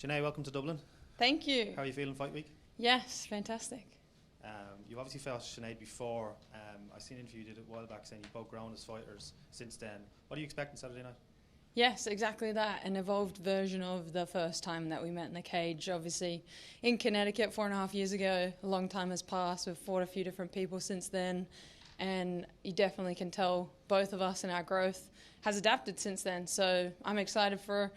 Janay, welcome to Dublin. Thank you. How are you feeling fight week? Yes, fantastic. You've obviously fought Sinead before. I've seen an interview you did a while back saying you've both grown as fighters since then. What do you expect on Saturday night? Yes, exactly that. An evolved version of the first time that we met in the cage. Obviously, in Connecticut 4.5 years ago, a long time has passed. We've fought a few different people since then, and you definitely can tell both of us and our growth has adapted since then. So I'm excited for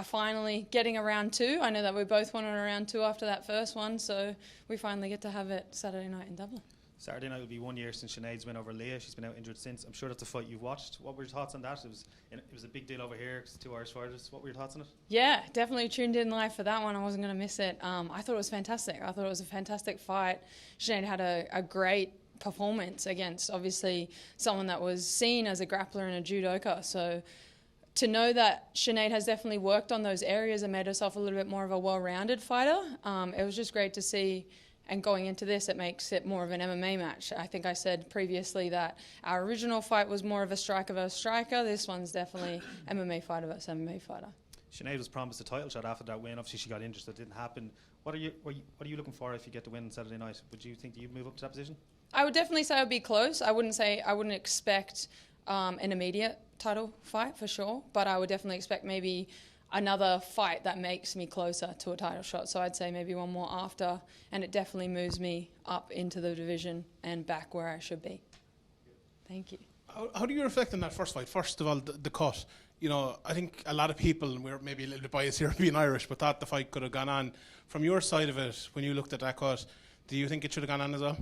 finally getting a round two. I know that we both wanted a round two after that first one, so we finally get to have it Saturday night in Dublin. Saturday night will be 1 year since Sinead's win over Leah. She's been out injured since. I'm sure that's a fight you've watched. What were your thoughts on that? It was a big deal over here. It's 2 Irish fighters. What were your thoughts on it? Yeah, definitely tuned in live for that one. I wasn't going to miss it. I thought it was fantastic. I thought it was a fantastic fight. Sinead had a great performance against, obviously, someone that was seen as a grappler and a judoka. So to know that Sinead has definitely worked on those areas and made herself a little bit more of a well-rounded fighter, it was just great to see. And going into this, it makes it more of an MMA match. I think I said previously that our original fight was more of a striker versus striker. This one's definitely MMA fighter versus MMA fighter. Sinead was promised a title shot after that win. Obviously, she got injured, so it didn't happen. What are you looking for if you get the win on Saturday night? Would you think you'd move up to that position? I would definitely say it would be close. I wouldn't expect an immediate title fight for sure, but I would definitely expect maybe another fight that makes me closer to a title shot. So I'd say maybe one more after, and it definitely moves me up into the division and back where I should be. Thank you. How do you reflect on that first fight? First of all, the cut. You know, I think a lot of people, and we're maybe a little bit biased here being Irish, but thought the fight could have gone on. From your side of it, when you looked at that cut, do you think it should have gone on as well?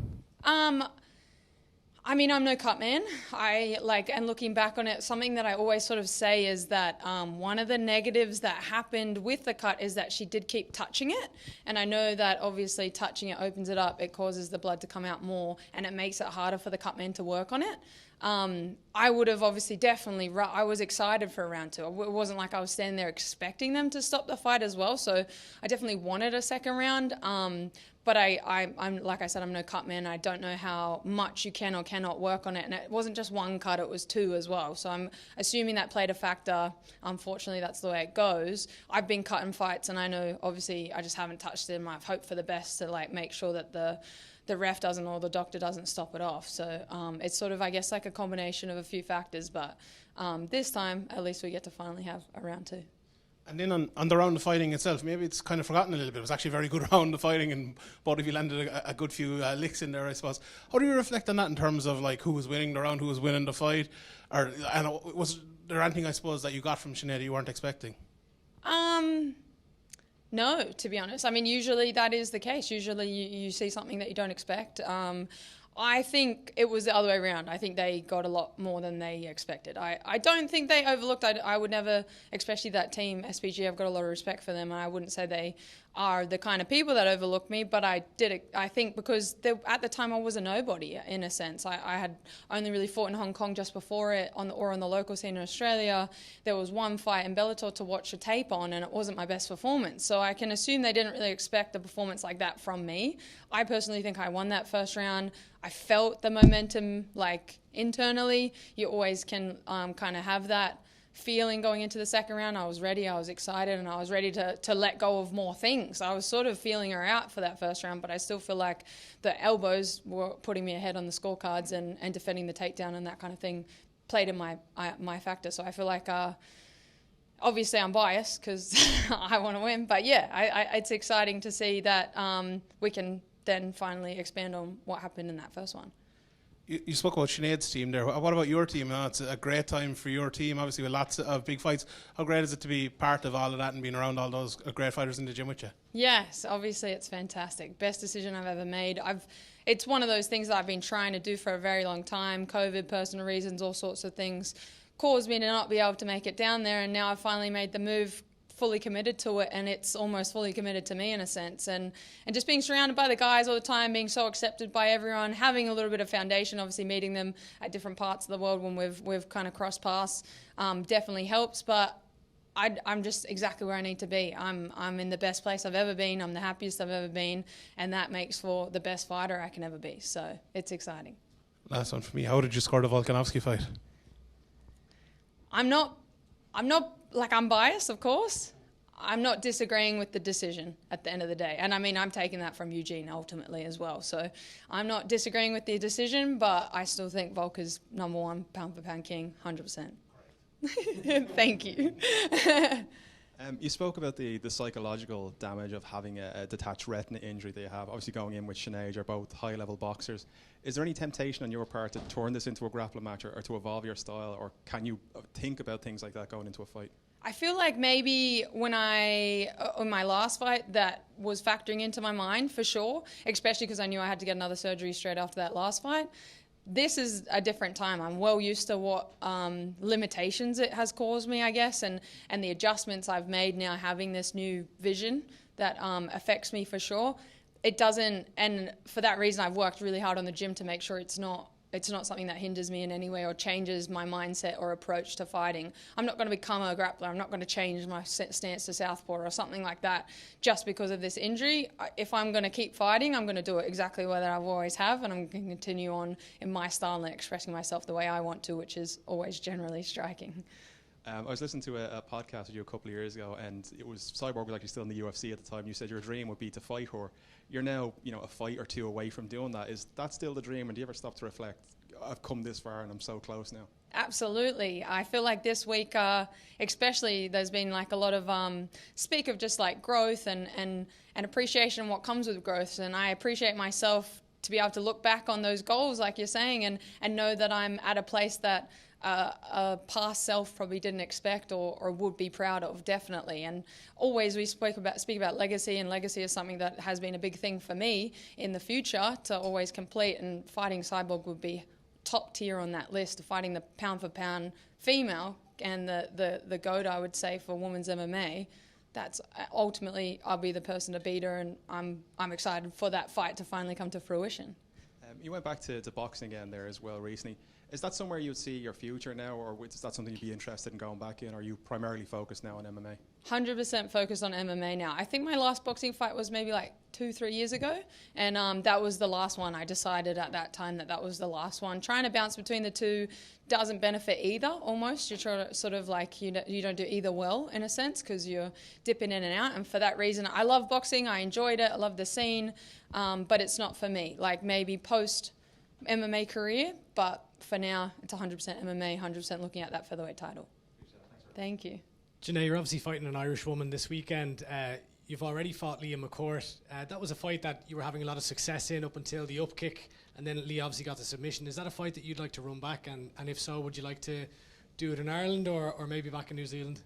I mean, I'm no cut man. And looking back on it, something that I always sort of say is that one of the negatives that happened with the cut is that she did keep touching it. And I know that obviously touching it opens it up, it causes the blood to come out more, and it makes it harder for the cut man to work on it. I would have obviously I was excited for a round two. It wasn't like I was standing there expecting them to stop the fight as well. So I definitely wanted a second round. But I'm like I said, I'm no cut man. I don't know how much you can or cannot work on it. And it wasn't just one cut, it was two as well. So I'm assuming that played a factor. Unfortunately, that's the way it goes. I've been cutting fights, and I know obviously I just haven't touched them. I've hoped for the best to make sure that the ref doesn't or the doctor doesn't stop it off. So it's sort of, I guess, like a combination of a few factors. But this time, at least we get to finally have a round two. And then on the round of fighting itself, maybe it's kind of forgotten a little bit. It was actually a very good round of fighting, and both of you landed a good few licks in there, I suppose. How do you reflect on that in terms of who was winning the round, who was winning the fight? And was there anything, I suppose, that you got from Sinead you weren't expecting? No, to be honest. I mean, usually that is the case. Usually you see something that you don't expect. I think it was the other way around. I think they got a lot more than they expected. I don't think they overlooked. I would never, especially that team, SPG, I've got a lot of respect for them, and I wouldn't say they are the kind of people that overlook me, but I think because at the time I was a nobody in a sense. I had only really fought in Hong Kong just before it, on the local scene in Australia. There was one fight in Bellator to watch a tape on, and it wasn't my best performance. So I can assume they didn't really expect a performance like that from me. I personally think I won that first round. I felt the momentum internally. You always can kind of have that feeling going into the second round. I was ready, I was excited, and I was ready to let go of more things. I was sort of feeling her out for that first round, but I still feel like the elbows were putting me ahead on the scorecards, and defending the takedown and that kind of thing played in my factor. So I feel like obviously I'm biased because I want to win, but yeah, it's exciting to see that we can then finally expand on what happened in that first one. You spoke about Sinead's team there. What about your team? It's a great time for your team, obviously with lots of big fights. How great is it to be part of all of that and being around all those great fighters in the gym with you? Yes, obviously it's fantastic. Best decision I've ever made. It's one of those things that I've been trying to do for a very long time. COVID, personal reasons, all sorts of things caused me to not be able to make it down there, and now I've finally made the move, fully committed to it, and it's almost fully committed to me in a sense, and just being surrounded by the guys all the time, being so accepted by everyone, having a little bit of foundation, obviously meeting them at different parts of the world when we've kind of crossed paths definitely helps, but I'm just exactly where I need to be. I'm in the best place I've ever been. I'm the happiest I've ever been, and that makes for the best fighter I can ever be, so it's exciting. Last one for me. How did you score the Volkanovski fight? I'm not I'm biased, of course. I'm not disagreeing with the decision at the end of the day. And I mean, I'm taking that from Eugene ultimately as well. So I'm not disagreeing with the decision, but I still think Volk is number one pound for pound king, 100%. Thank you. You spoke about the psychological damage of having a detached retina injury that you have. Obviously going in with Sinead, you're both high-level boxers. Is there any temptation on your part to turn this into a grappling match or to evolve your style, or can you think about things like that going into a fight? I feel like maybe when on my last fight, that was factoring into my mind for sure, especially because I knew I had to get another surgery straight after that last fight. This is a different time. I'm well used to what limitations it has caused me, I guess, and the adjustments I've made now having this new vision that affects me for sure. It doesn't, and for that reason I've worked really hard on the gym to make sure it's not something that hinders me in any way or changes my mindset or approach to fighting. I'm not going to become a grappler. I'm not going to change my stance to southpaw or something like that just because of this injury. If I'm going to keep fighting, I'm going to do it exactly the way that I've always have, and I'm going to continue on in my style and expressing myself the way I want to, which is always generally striking. I was listening to a podcast with you a couple of years ago, and it was Cyborg was actually still in the UFC at the time. You said your dream would be to fight her. You're now, a fight or two away from doing that. Is that still the dream? And do you ever stop to reflect, I've come this far and I'm so close now? Absolutely. I feel like this week, especially, there's been like a lot of speak of just like growth and appreciation of what comes with growth. And I appreciate myself to be able to look back on those goals, like you're saying, and know that I'm at a place that a past self probably didn't expect or would be proud of, definitely. And always we speak about legacy, and legacy is something that has been a big thing for me in the future to always complete, and fighting Cyborg would be top tier on that list, fighting the pound for pound female and the GOAT, I would say, for women's MMA. That's ultimately, I'll be the person to beat her, and I'm excited for that fight to finally come to fruition. You went back to boxing again there as well recently. Is that somewhere you'd see your future now, or is that something you'd be interested in going back in, or are you primarily focused now on MMA? 100% focused on MMA now. I think my last boxing fight was maybe like 2-3 years ago, and that was the last one. I decided at that time that was the last one. Trying to bounce between the two doesn't benefit either, almost. You're trying to sort of like, you don't do either well, in a sense, because you're dipping in and out. And for that reason, I love boxing. I enjoyed it. I love the scene, but it's not for me. Like maybe post MMA career, but for now, it's 100% MMA, 100% looking at that featherweight title. Thank you. Janay, you're obviously fighting an Irish woman this weekend. You've already fought Leah McCourt. That was a fight that you were having a lot of success in up until the up kick, and then Leah obviously got the submission. Is that a fight that you'd like to run back? And if so, would you like to do it in Ireland or maybe back in New Zealand?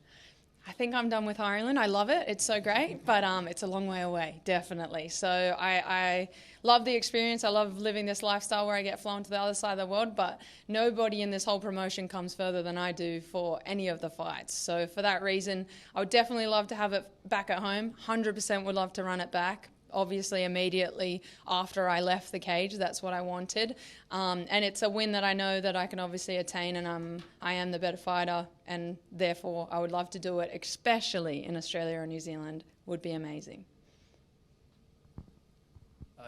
I think I'm done with Ireland. I love it. It's so great, but it's a long way away, definitely. So I love the experience. I love living this lifestyle where I get flown to the other side of the world, but nobody in this whole promotion comes further than I do for any of the fights. So for that reason, I would definitely love to have it back at home. 100% would love to run it back. Obviously, immediately after I left the cage, that's what I wanted. And it's a win that I know that I can obviously attain, and I am the better fighter, and therefore I would love to do it, especially in Australia or New Zealand. Would be amazing.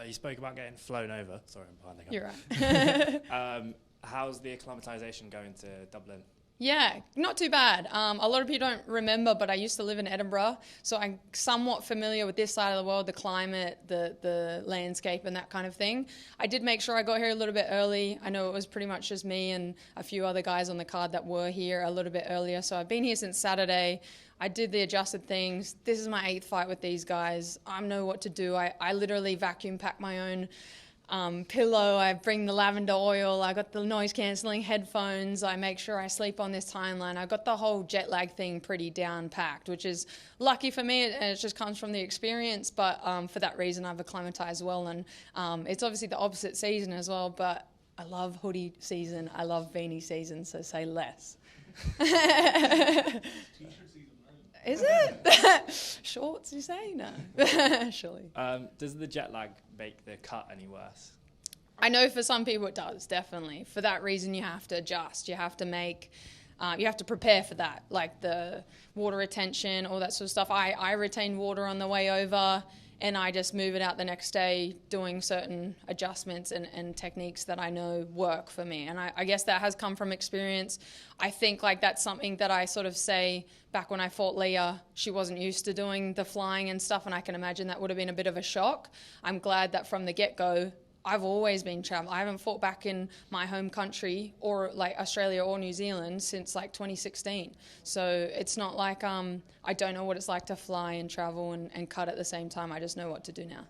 You spoke about getting flown over. Sorry, I'm behind the You're right. How's the acclimatisation going to Dublin? Yeah, not too bad. A lot of people don't remember, but I used to live in Edinburgh, so I'm somewhat familiar with this side of the world, the climate, the landscape and that kind of thing. I did make sure I got here a little bit early. I know it was pretty much just me and a few other guys on the card that were here a little bit earlier, so I've been here since Saturday. I did the adjusted things. This is my 8th fight with these guys. I know what to do. I literally vacuum pack my own pillow, I bring the lavender oil, I got the noise cancelling headphones, I make sure I sleep on this timeline. I got the whole jet lag thing pretty down packed, which is lucky for me, and it just comes from the experience, but for that reason I've acclimatized well, and it's obviously the opposite season as well, but I love hoodie season, I love beanie season, so say less. Is it? Shorts, you say? No. Surely. Does the jet lag make the cut any worse? I know for some people it does, definitely. For that reason, you have to adjust. You have to prepare for that, like the water retention, all that sort of stuff. I retained water on the way over. and I just move it out the next day doing certain adjustments and techniques that I know work for me. And I guess that has come from experience. I think like that's something that I sort of say back when I fought Leah, she wasn't used to doing the flying and stuff, and I can imagine that would have been a bit of a shock. I'm glad that from the get-go, I've always been traveling. I haven't fought back in my home country or like Australia or New Zealand since like 2016. So it's not like I don't know what it's like to fly and travel and cut at the same time. I just know what to do now.